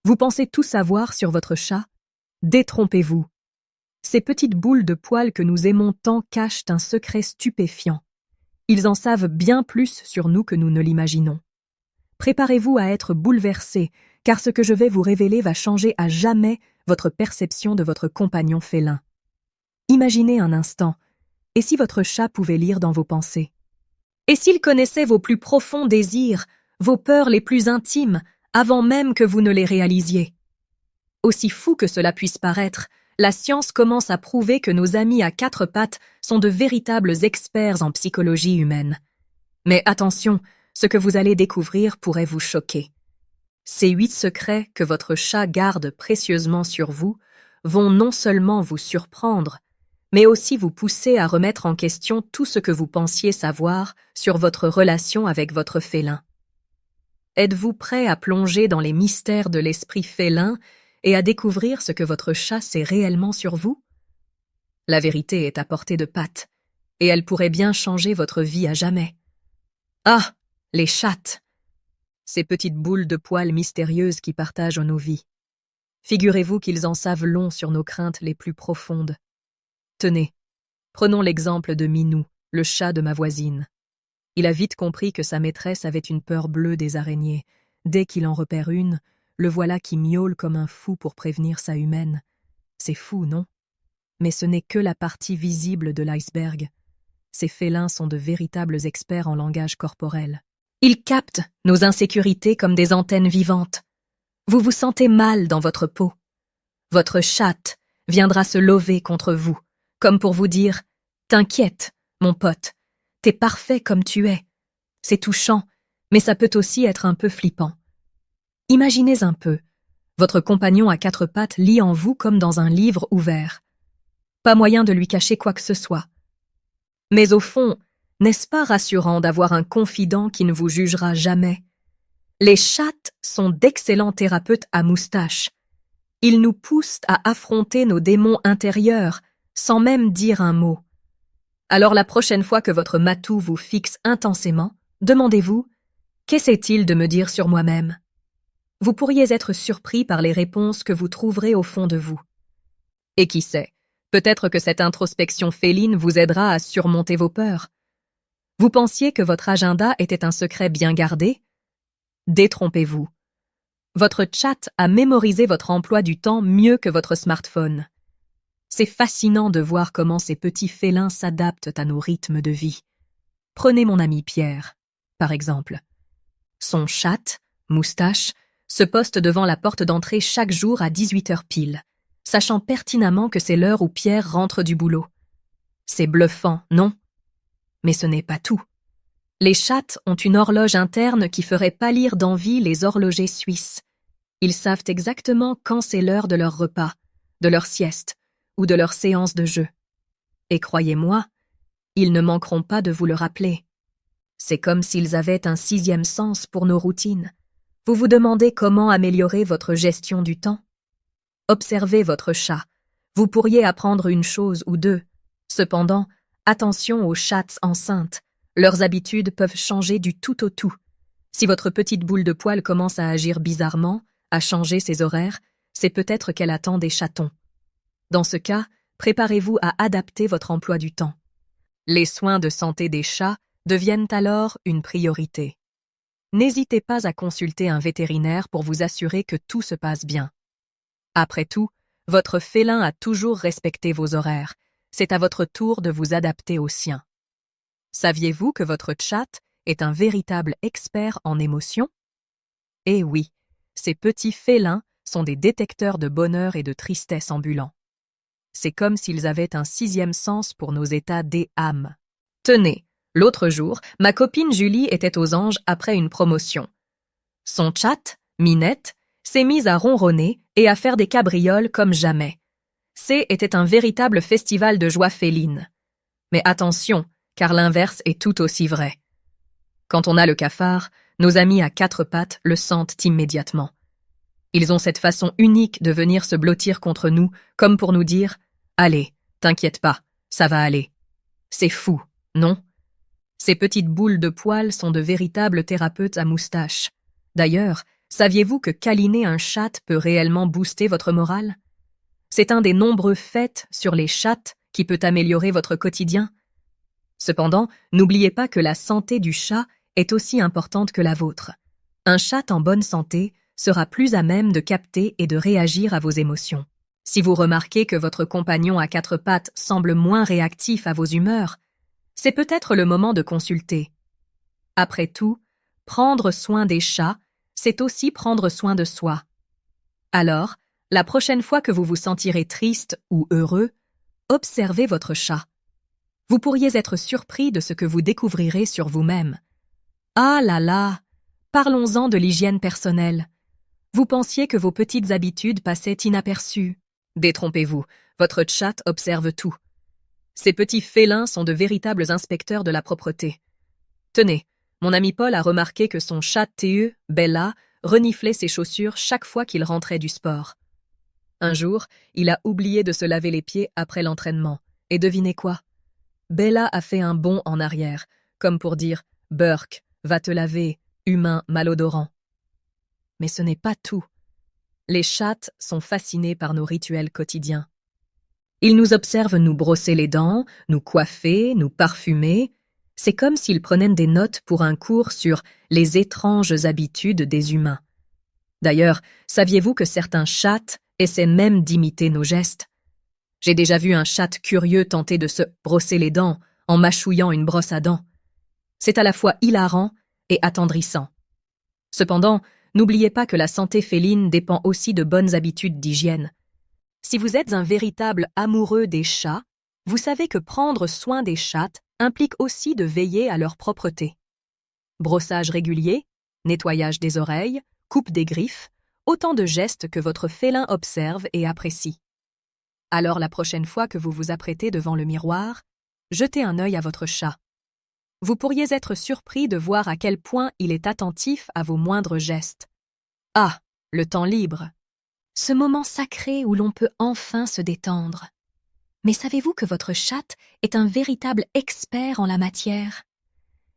Vous pensez tout savoir sur votre chat? Détrompez-vous. Ces petites boules de poils que nous aimons tant cachent un secret stupéfiant. Ils en savent bien plus sur nous que nous ne l'imaginons. Préparez-vous à être bouleversés, car ce que je vais vous révéler va changer à jamais votre perception de votre compagnon félin. Imaginez un instant, et si votre chat pouvait lire dans vos pensées? Et s'il connaissait vos plus profonds désirs, vos peurs les plus intimes, avant même que vous ne les réalisiez? Aussi fou que cela puisse paraître, la science commence à prouver que nos amis à quatre pattes sont de véritables experts en psychologie humaine. Mais attention, ce que vous allez découvrir pourrait vous choquer. Ces 8 secrets que votre chat garde précieusement sur vous vont non seulement vous surprendre, mais aussi vous pousser à remettre en question tout ce que vous pensiez savoir sur votre relation avec votre félin. Êtes-vous prêt à plonger dans les mystères de l'esprit félin et à découvrir ce que votre chat sait réellement sur vous? La vérité est à portée de patte, et elle pourrait bien changer votre vie à jamais. Ah, les chattes! Ces petites boules de poils mystérieuses qui partagent nos vies. Figurez-vous qu'ils en savent long sur nos craintes les plus profondes. Tenez, prenons l'exemple de Minou, le chat de ma voisine. Il a vite compris que sa maîtresse avait une peur bleue des araignées. Dès qu'il en repère une, le voilà qui miaule comme un fou pour prévenir sa humaine. C'est fou, non? Mais ce n'est que la partie visible de l'iceberg. Ces félins sont de véritables experts en langage corporel. Ils captent nos insécurités comme des antennes vivantes. Vous vous sentez mal dans votre peau. Votre chatte viendra se lever contre vous, comme pour vous dire « T'inquiète, mon pote, t'es parfait comme tu es ». C'est touchant, mais ça peut aussi être un peu flippant. Imaginez un peu, votre compagnon à quatre pattes lit en vous comme dans un livre ouvert. Pas moyen de lui cacher quoi que ce soit. Mais au fond, n'est-ce pas rassurant d'avoir un confident qui ne vous jugera jamais? Les chattes sont d'excellents thérapeutes à moustache. Ils nous poussent à affronter nos démons intérieurs, sans même dire un mot. Alors la prochaine fois que votre matou vous fixe intensément, demandez-vous « Qu'essaie-t-il de me dire sur moi-même » Vous pourriez être surpris par les réponses que vous trouverez au fond de vous. Et qui sait, peut-être que cette introspection féline vous aidera à surmonter vos peurs. Vous pensiez que votre agenda était un secret bien gardé? Détrompez-vous. Votre chat a mémorisé votre emploi du temps mieux que votre smartphone. C'est fascinant de voir comment ces petits félins s'adaptent à nos rythmes de vie. Prenez mon ami Pierre, par exemple. Son chat, Moustache, se poste devant la porte d'entrée chaque jour à 18h pile, sachant pertinemment que c'est l'heure où Pierre rentre du boulot. C'est bluffant, non? Mais ce n'est pas tout. Les chats ont une horloge interne qui ferait pâlir d'envie les horlogers suisses. Ils savent exactement quand c'est l'heure de leur repas, de leur sieste ou de leur séance de jeu. Et croyez-moi, ils ne manqueront pas de vous le rappeler. C'est comme s'ils avaient un sixième sens pour nos routines. Vous vous demandez comment améliorer votre gestion du temps? Observez votre chat. Vous pourriez apprendre une chose ou deux. Cependant, attention aux chats enceintes. Leurs habitudes peuvent changer du tout au tout. Si votre petite boule de poil commence à agir bizarrement, à changer ses horaires, c'est peut-être qu'elle attend des chatons. Dans ce cas, préparez-vous à adapter votre emploi du temps. Les soins de santé des chats deviennent alors une priorité. N'hésitez pas à consulter un vétérinaire pour vous assurer que tout se passe bien. Après tout, votre félin a toujours respecté vos horaires. C'est à votre tour de vous adapter aux siens. Saviez-vous que votre chat est un véritable expert en émotions? Eh oui, ces petits félins sont des détecteurs de bonheur et de tristesse ambulants. C'est comme s'ils avaient un sixième sens pour nos états d'âme. Tenez, l'autre jour, ma copine Julie était aux anges après une promotion. Son chat, Minette, s'est mise à ronronner et à faire des cabrioles comme jamais. Était un véritable festival de joie féline. Mais attention, car l'inverse est tout aussi vrai. Quand on a le cafard, nos amis à quatre pattes le sentent immédiatement. Ils ont cette façon unique de venir se blottir contre nous, comme pour nous dire « Allez, t'inquiète pas, ça va aller ». C'est fou, non? Ces petites boules de poils sont de véritables thérapeutes à moustache. D'ailleurs, Saviez-vous que câliner un chat peut réellement booster votre morale? C'est un des nombreux faits sur les chats qui peut améliorer votre quotidien. Cependant, n'oubliez pas que la santé du chat est aussi importante que la vôtre. Un chat en bonne santé sera plus à même de capter et de réagir à vos émotions. Si vous remarquez que votre compagnon à quatre pattes semble moins réactif à vos humeurs, c'est peut-être le moment de consulter. Après tout, prendre soin des chats, c'est aussi prendre soin de soi. Alors, la prochaine fois que vous vous sentirez triste ou heureux, observez votre chat. Vous pourriez être surpris de ce que vous découvrirez sur vous-même. Ah là là! Parlons-en de l'hygiène personnelle. Vous pensiez que vos petites habitudes passaient inaperçues. Détrompez-vous, votre chat observe tout. Ces petits félins sont de véritables inspecteurs de la propreté. Tenez, mon ami Paul a remarqué que son chat TE, Bella, reniflait ses chaussures chaque fois qu'il rentrait du sport. Un jour, il a oublié de se laver les pieds après l'entraînement. Et devinez quoi? Bella a fait un bond en arrière, comme pour dire « Burk, va te laver, humain malodorant ». Mais ce n'est pas tout. Les chats sont fascinés par nos rituels quotidiens. Ils nous observent nous brosser les dents, nous coiffer, nous parfumer. C'est comme s'ils prenaient des notes pour un cours sur les étranges habitudes des humains. D'ailleurs, saviez-vous que certains chats essaient même d'imiter nos gestes? J'ai déjà vu un chat curieux tenter de se brosser les dents en mâchouillant une brosse à dents. C'est à la fois hilarant et attendrissant. Cependant, n'oubliez pas que la santé féline dépend aussi de bonnes habitudes d'hygiène. Si vous êtes un véritable amoureux des chats, vous savez que prendre soin des chats implique aussi de veiller à leur propreté. Brossage régulier, nettoyage des oreilles, coupe des griffes, autant de gestes que votre félin observe et apprécie. Alors la prochaine fois que vous vous apprêtez devant le miroir, jetez un œil à votre chat. Vous pourriez être surpris de voir à quel point il est attentif à vos moindres gestes. Ah, le temps libre. Ce moment sacré où l'on peut enfin se détendre. Mais savez-vous que votre chat est un véritable expert en la matière?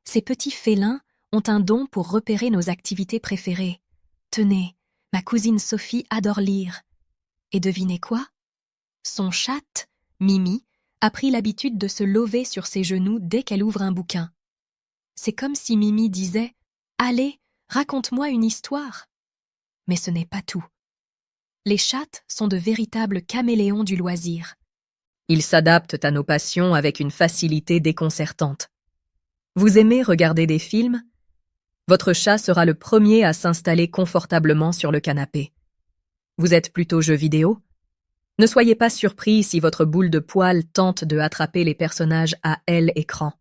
Ces petits félins ont un don pour repérer nos activités préférées. Tenez, ma cousine Sophie adore lire. Et devinez quoi? Son chat, Mimi, a pris l'habitude de se lever sur ses genoux dès qu'elle ouvre un bouquin. C'est comme si Mimi disait « Allez, raconte-moi une histoire ». Mais ce n'est pas tout. Les chats sont de véritables caméléons du loisir. Ils s'adaptent à nos passions avec une facilité déconcertante. Vous aimez regarder des films? Votre chat sera le premier à s'installer confortablement sur le canapé. Vous êtes plutôt jeux vidéo? Ne soyez pas surpris si votre boule de poil tente de attraper les personnages à écran.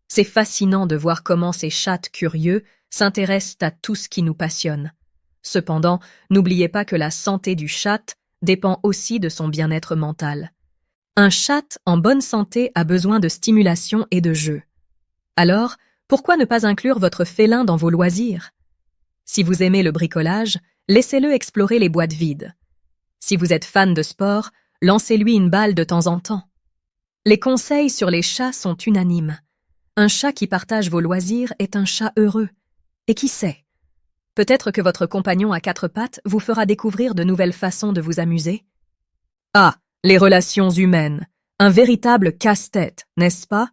C'est fascinant de voir comment ces chats curieux s'intéressent à tout ce qui nous passionne. Cependant, n'oubliez pas que la santé du chat dépend aussi de son bien-être mental. Un chat en bonne santé a besoin de stimulation et de jeu. Alors, pourquoi ne pas inclure votre félin dans vos loisirs? Si vous aimez le bricolage, laissez-le explorer les boîtes vides. Si vous êtes fan de sport, lancez-lui une balle de temps en temps. Les conseils sur les chats sont unanimes. Un chat qui partage vos loisirs est un chat heureux. Et qui sait? Peut-être que votre compagnon à quatre pattes vous fera découvrir de nouvelles façons de vous amuser. Ah, les relations humaines. Un véritable casse-tête, n'est-ce pas?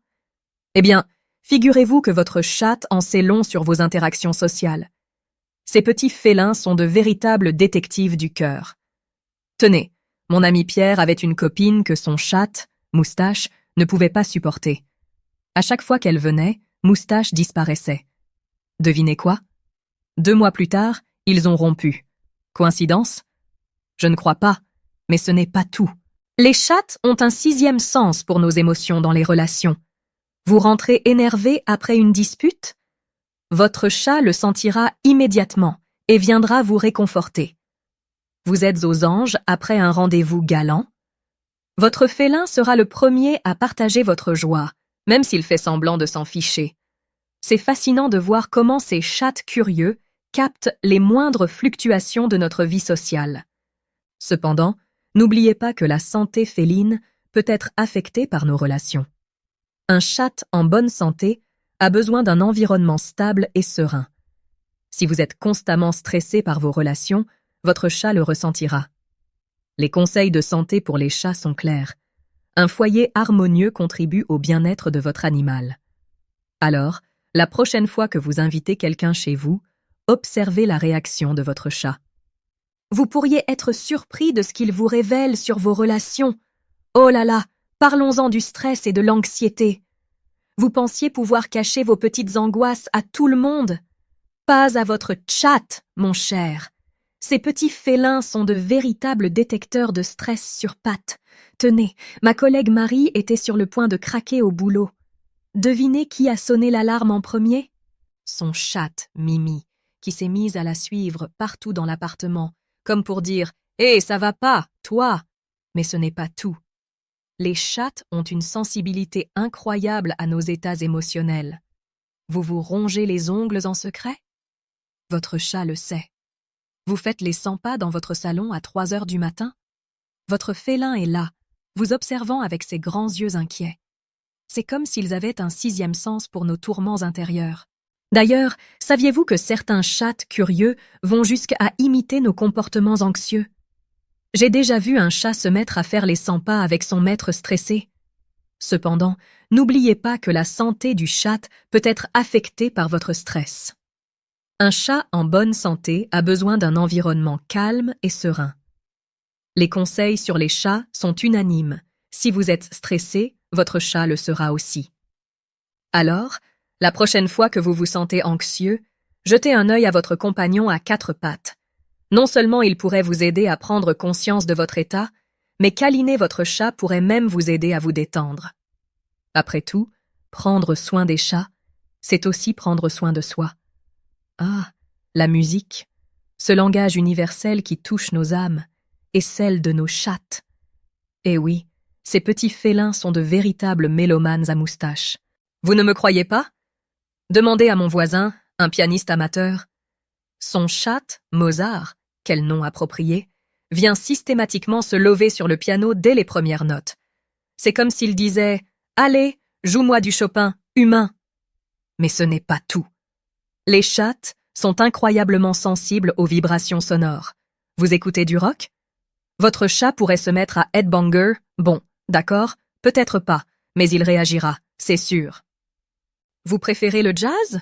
Eh bien, figurez-vous que votre chat en sait long sur vos interactions sociales. Ces petits félins sont de véritables détectives du cœur. Tenez, mon ami Pierre avait une copine que son chat, Moustache, ne pouvait pas supporter. À chaque fois qu'elle venait, Moustache disparaissait. Devinez quoi? 2 mois plus tard, ils ont rompu. Coïncidence? Je ne crois pas, mais ce n'est pas tout. Les chats ont un 6e sens pour nos émotions dans les relations. Vous rentrez énervé après une dispute? Votre chat le sentira immédiatement et viendra vous réconforter. Vous êtes aux anges après un rendez-vous galant? Votre félin sera le premier à partager votre joie, même s'il fait semblant de s'en ficher. C'est fascinant de voir comment ces chats curieux captent les moindres fluctuations de notre vie sociale. Cependant, n'oubliez pas que la santé féline peut être affectée par nos relations. Un chat en bonne santé a besoin d'un environnement stable et serein. Si vous êtes constamment stressé par vos relations, votre chat le ressentira. Les conseils de santé pour les chats sont clairs. Un foyer harmonieux contribue au bien-être de votre animal. Alors, la prochaine fois que vous invitez quelqu'un chez vous, observez la réaction de votre chat. Vous pourriez être surpris de ce qu'il vous révèle sur vos relations. Oh là là, parlons-en du stress et de l'anxiété. Vous pensiez pouvoir cacher vos petites angoisses à tout le monde? Pas à votre chat, mon cher. Ces petits félins sont de véritables détecteurs de stress sur pattes. Tenez, ma collègue Marie était sur le point de craquer au boulot. Devinez qui a sonné l'alarme en premier? Son chat, Mimi, qui s'est mise à la suivre partout dans l'appartement, comme pour dire « Hé, ça va pas, toi !» Mais ce n'est pas tout. Les chats ont une sensibilité incroyable à nos états émotionnels. Vous vous rongez les ongles en secret? Votre chat le sait. Vous faites les 100 pas dans votre salon à 3 heures du matin? Votre félin est là, vous observant avec ses grands yeux inquiets. C'est comme s'ils avaient un 6e sens pour nos tourments intérieurs. D'ailleurs, saviez-vous que certains chats curieux vont jusqu'à imiter nos comportements anxieux? J'ai déjà vu un chat se mettre à faire les 100 pas avec son maître stressé. Cependant, n'oubliez pas que la santé du chat peut être affectée par votre stress. Un chat en bonne santé a besoin d'un environnement calme et serein. Les conseils sur les chats sont unanimes. Si vous êtes stressé, votre chat le sera aussi. Alors, la prochaine fois que vous vous sentez anxieux, jetez un œil à votre compagnon à 4 pattes. Non seulement il pourrait vous aider à prendre conscience de votre état, mais câliner votre chat pourrait même vous aider à vous détendre. Après tout, prendre soin des chats, c'est aussi prendre soin de soi. Ah, la musique, ce langage universel qui touche nos âmes, et celle de nos chattes. Eh oui, ces petits félins sont de véritables mélomanes à moustache. Vous ne me croyez pas? Demandez à mon voisin, un pianiste amateur. Son chat, Mozart, quel nom approprié, vient systématiquement se lever sur le piano dès les premières notes. C'est comme s'il disait « Allez, joue-moi du Chopin, humain !» Mais ce n'est pas tout. Les chats sont incroyablement sensibles aux vibrations sonores. Vous écoutez du rock? Votre chat pourrait se mettre à headbanger, bon, d'accord, peut-être pas, mais il réagira, c'est sûr. Vous préférez le jazz?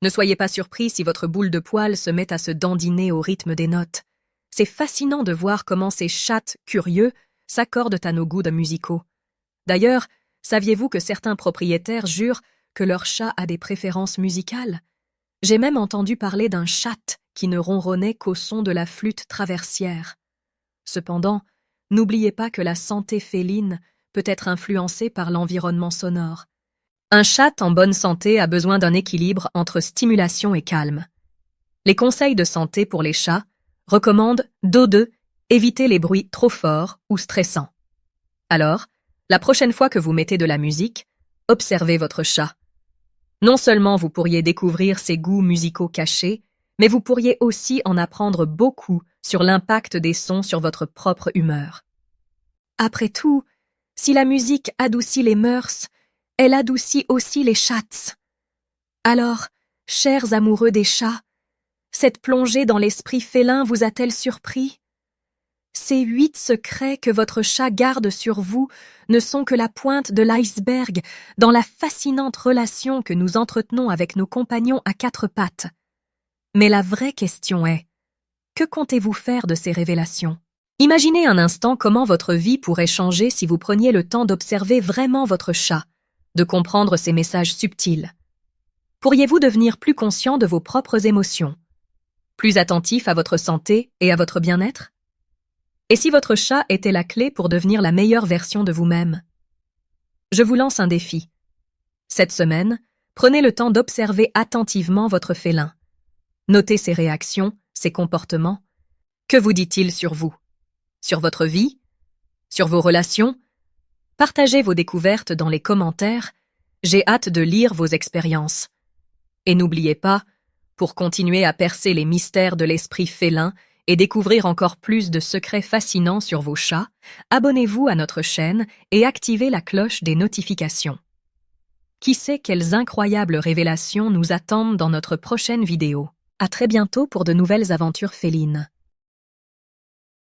Ne soyez pas surpris si votre boule de poil se met à se dandiner au rythme des notes. C'est fascinant de voir comment ces chats curieux s'accordent à nos goûts musicaux. D'ailleurs, saviez-vous que certains propriétaires jurent que leur chat a des préférences musicales? J'ai même entendu parler d'un chat qui ne ronronnait qu'au son de la flûte traversière. Cependant, n'oubliez pas que la santé féline peut être influencée par l'environnement sonore. Un chat en bonne santé a besoin d'un équilibre entre stimulation et calme. Les conseils de santé pour les chats recommandent d'o2, éviter les bruits trop forts ou stressants. Alors, la prochaine fois que vous mettez de la musique, observez votre chat. Non seulement vous pourriez découvrir ses goûts musicaux cachés, mais vous pourriez aussi en apprendre beaucoup sur l'impact des sons sur votre propre humeur. Après tout, si la musique adoucit les mœurs, elle adoucit aussi les chats. Alors, chers amoureux des chats, cette plongée dans l'esprit félin vous a-t-elle surpris? Ces 8 secrets que votre chat garde sur vous ne sont que la pointe de l'iceberg dans la fascinante relation que nous entretenons avec nos compagnons à 4 pattes. Mais la vraie question est, que comptez-vous faire de ces révélations? Imaginez un instant comment votre vie pourrait changer si vous preniez le temps d'observer vraiment votre chat, de comprendre ses messages subtils. Pourriez-vous devenir plus conscient de vos propres émotions, plus attentif à votre santé et à votre bien-être? Et si votre chat était la clé pour devenir la meilleure version de vous-même? Je vous lance un défi. Cette semaine, prenez le temps d'observer attentivement votre félin. Notez ses réactions, ses comportements. Que vous dit-il sur vous? Sur votre vie? Sur vos relations? Partagez vos découvertes dans les commentaires. J'ai hâte de lire vos expériences. Et n'oubliez pas, pour continuer à percer les mystères de l'esprit félin et découvrir encore plus de secrets fascinants sur vos chats, abonnez-vous à notre chaîne et activez la cloche des notifications. Qui sait quelles incroyables révélations nous attendent dans notre prochaine vidéo? À très bientôt pour de nouvelles aventures félines.